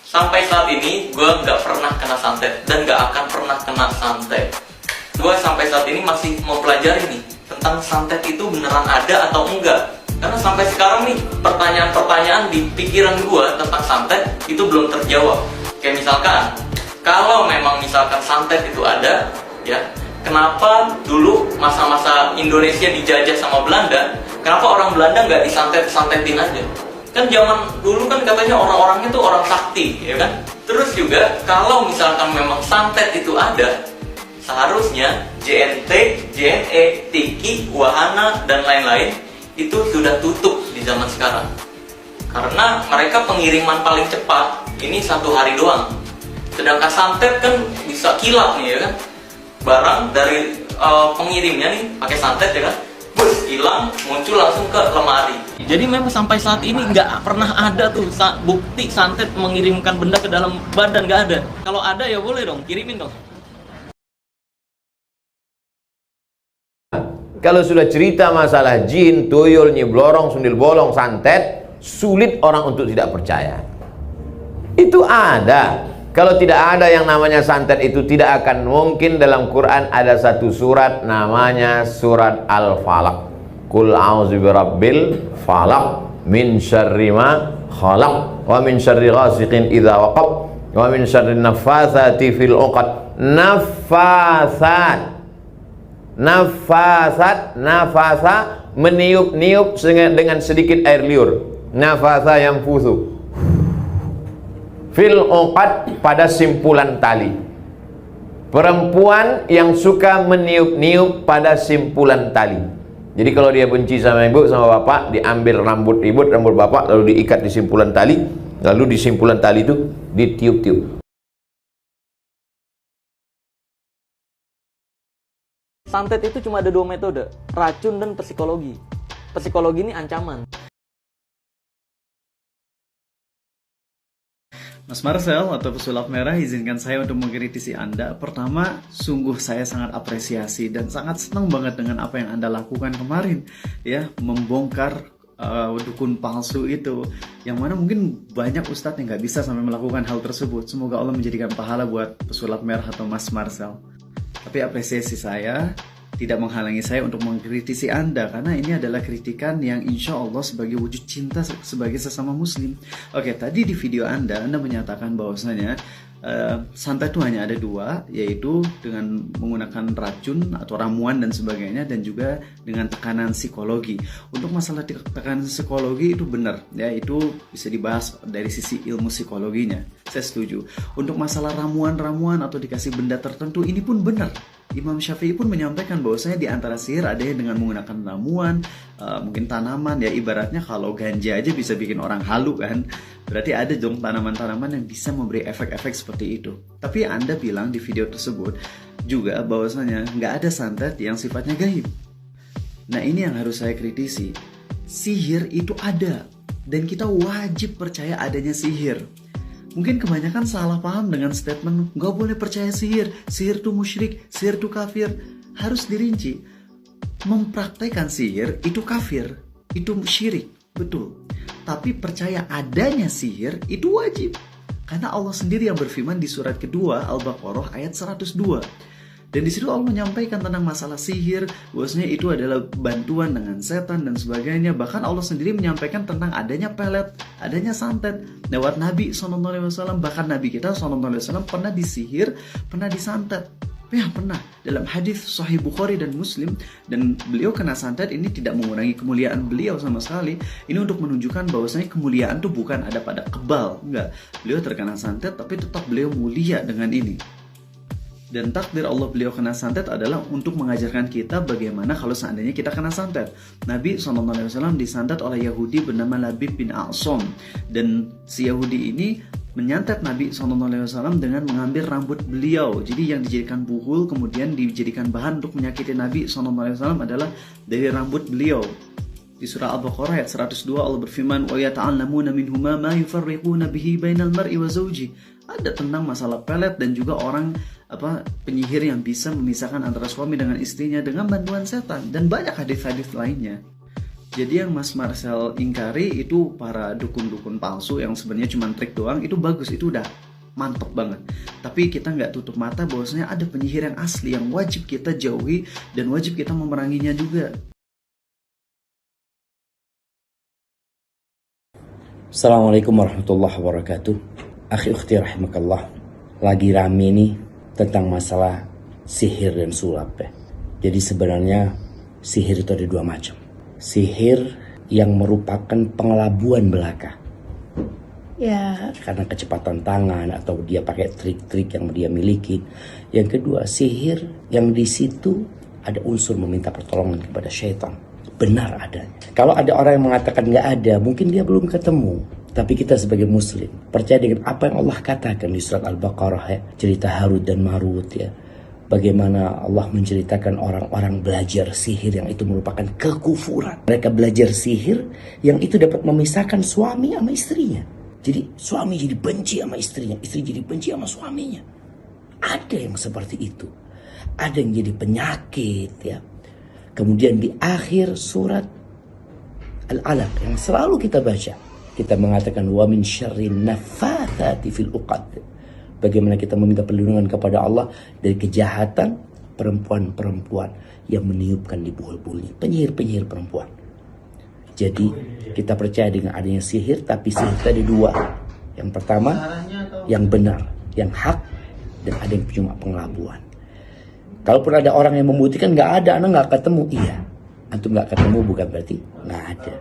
Sampai saat ini gue nggak pernah kena santet dan nggak akan pernah kena santet. Gue sampai saat ini masih mempelajari nih tentang santet itu beneran ada atau enggak. Karena sampai sekarang nih pertanyaan-pertanyaan di pikiran gue tentang santet itu belum terjawab. Kayak misalkan, kalau memang misalkan santet itu ada, ya kenapa dulu masa-masa Indonesia dijajah sama Belanda, kenapa orang Belanda nggak disantet-santetin aja? Kan zaman dulu kan katanya orang-orangnya tuh orang sakti, ya kan? Terus juga kalau misalkan memang santet itu ada, seharusnya JNT, JNE, Tiki, Wahana, dan lain-lain itu sudah tutup di zaman sekarang. Karena mereka pengiriman paling cepat ini 1 hari doang. Sedangkan santet kan bisa kilap nih, ya kan? Barang dari pengirimnya nih pakai santet, ya kan? Bus hilang, muncul langsung ke lemari. Jadi memang sampai saat ini nggak pernah ada tuh bukti santet mengirimkan benda ke dalam badan, nggak ada. Kalau ada ya boleh dong, kirimin dong. Kalau sudah cerita masalah jin, tuyul, nyi blorong, sundil bolong, santet, sulit orang untuk tidak percaya. Itu ada. Kalau tidak ada yang namanya santet itu, tidak akan mungkin dalam Quran ada satu surat namanya surat Al-Falaq. Qul a'udzu birabbil falaq min syarri ma khalaq wa min syarri ghasiqin idza waqab wa min syarri naffatsati fil 'uqad. Naffasat, nafasa, meniup-niup dengan sedikit air liur. Nafasa yang fusu fil uqad, pada simpulan tali. Perempuan yang suka meniup-niup pada simpulan tali. Jadi kalau dia benci sama ibu, sama bapak, diambil rambut ibu, rambut bapak, lalu diikat di simpulan tali, lalu di simpulan tali itu ditiup-tiup. Santet itu cuma ada 2 metode, racun dan psikologi. Psikologi ini ancaman. Mas Marcel atau Pesulap Merah, izinkan saya untuk mengkritisi Anda. Pertama, sungguh saya sangat apresiasi dan sangat senang banget dengan apa yang Anda lakukan kemarin, ya, membongkar dukun palsu itu, yang mana mungkin banyak ustadz yang nggak bisa sampai melakukan hal tersebut. Semoga Allah menjadikan pahala buat Pesulap Merah atau Mas Marcel. Tapi apresiasi saya tidak menghalangi saya untuk mengkritisi Anda, karena ini adalah kritikan yang insya Allah sebagai wujud cinta sebagai sesama muslim. Oke, tadi di video Anda menyatakan bahwasanya santet itu hanya ada 2, yaitu dengan menggunakan racun atau ramuan dan sebagainya, dan juga dengan tekanan psikologi. Untuk masalah tekanan psikologi itu benar, ya, itu bisa dibahas dari sisi ilmu psikologinya. Saya setuju. Untuk masalah ramuan-ramuan atau dikasih benda tertentu, ini pun benar. Imam Syafi'i pun menyampaikan bahwasanya di antara sihir ada yang dengan menggunakan ramuan, mungkin tanaman, ya ibaratnya kalau ganja aja bisa bikin orang halu kan. Berarti ada dong tanaman-tanaman yang bisa memberi efek-efek seperti itu. Tapi Anda bilang di video tersebut juga bahwasanya nggak ada santet yang sifatnya gaib. Nah, ini yang harus saya kritisi. Sihir itu ada, dan kita wajib percaya adanya sihir. Mungkin kebanyakan salah paham dengan statement nggak boleh percaya sihir, sihir itu musyrik, sihir itu kafir. Harus dirinci. Mempraktekkan sihir itu kafir, itu syirik, betul. Tapi percaya adanya sihir itu wajib. Karena Allah sendiri yang berfirman di surat kedua Al-Baqarah ayat 102. Dan di situ Allah menyampaikan tentang masalah sihir, bahwasanya itu adalah bantuan dengan setan dan sebagainya. Bahkan Allah sendiri menyampaikan tentang adanya pelet, adanya santet lewat Nabi SAW. Bahkan Nabi kita SAW pernah disihir, pernah disantet. Ya, pernah. Dalam hadis Sahih Bukhari dan Muslim, dan beliau kena santet ini tidak mengurangi kemuliaan beliau sama sekali. Ini untuk menunjukkan bahwasanya kemuliaan itu bukan ada pada kebal, enggak. Beliau terkena santet tapi tetap beliau mulia dengan ini. Dan takdir Allah beliau kena santet adalah untuk mengajarkan kita bagaimana kalau seandainya kita kena santet. Nabi SAW disantet oleh Yahudi bernama Labib bin A'som. Dan si Yahudi ini menyantet Nabi SAW dengan mengambil rambut beliau. Jadi yang dijadikan buhul kemudian dijadikan bahan untuk menyakiti Nabi SAW adalah dari rambut beliau. Di surah Al-Baqarah ayat 102 Allah berfirman, "Wa yata'allamuna minhuma ma yufarriquna bihi bainal mar'i wa zawji." Ada tentang masalah pelet dan juga orang penyihir yang bisa memisahkan antara suami dengan istrinya dengan bantuan setan, dan banyak hadis-hadis lainnya. Jadi yang Mas Marcel ingkari itu para dukun-dukun palsu yang sebenarnya cuma trik doang, itu bagus, itu udah mantep banget. Tapi kita nggak tutup mata bahwasanya ada penyihir yang asli yang wajib kita jauhi dan wajib kita memeranginya juga. Assalamualaikum warahmatullahi wabarakatuh. Akhi ukhti rahimakallah. Lagi rame nih tentang masalah sihir dan sulap ya. Jadi sebenarnya sihir itu ada dua macam. Sihir yang merupakan pengelabuan belaka. Ya, karena kecepatan tangan atau dia pakai trik-trik yang dia miliki. Yang kedua, sihir yang di situ ada unsur meminta pertolongan kepada syaitan. Benar adanya. Kalau ada orang yang mengatakan nggak ada, mungkin dia belum ketemu. Tapi kita sebagai muslim percaya dengan apa yang Allah katakan di surat Al-Baqarah ya, cerita Harut dan Marut ya. Bagaimana Allah menceritakan orang-orang belajar sihir yang itu merupakan kekufuran. Mereka belajar sihir yang itu dapat memisahkan suami sama istrinya. Jadi suami jadi benci sama istrinya, istri jadi benci sama suaminya. Ada yang seperti itu. Ada yang jadi penyakit ya. Kemudian di akhir surat Al-Alaq yang selalu kita baca, kita mengatakan wa min syarrin naffatsati fil uqad. Bagaimana kita meminta perlindungan kepada Allah dari kejahatan perempuan-perempuan yang meniupkan di buhul-buhulnya, penyihir-penyihir perempuan. Jadi kita percaya dengan adanya sihir, tapi sihir tadi dua. Yang pertama yang benar, yang hak, dan ada yang cuma pengelabuan. Kalaupun ada orang yang membuktikan nggak ada, anak nggak ketemu, iya. Antum nggak ketemu bukan berarti nggak ada.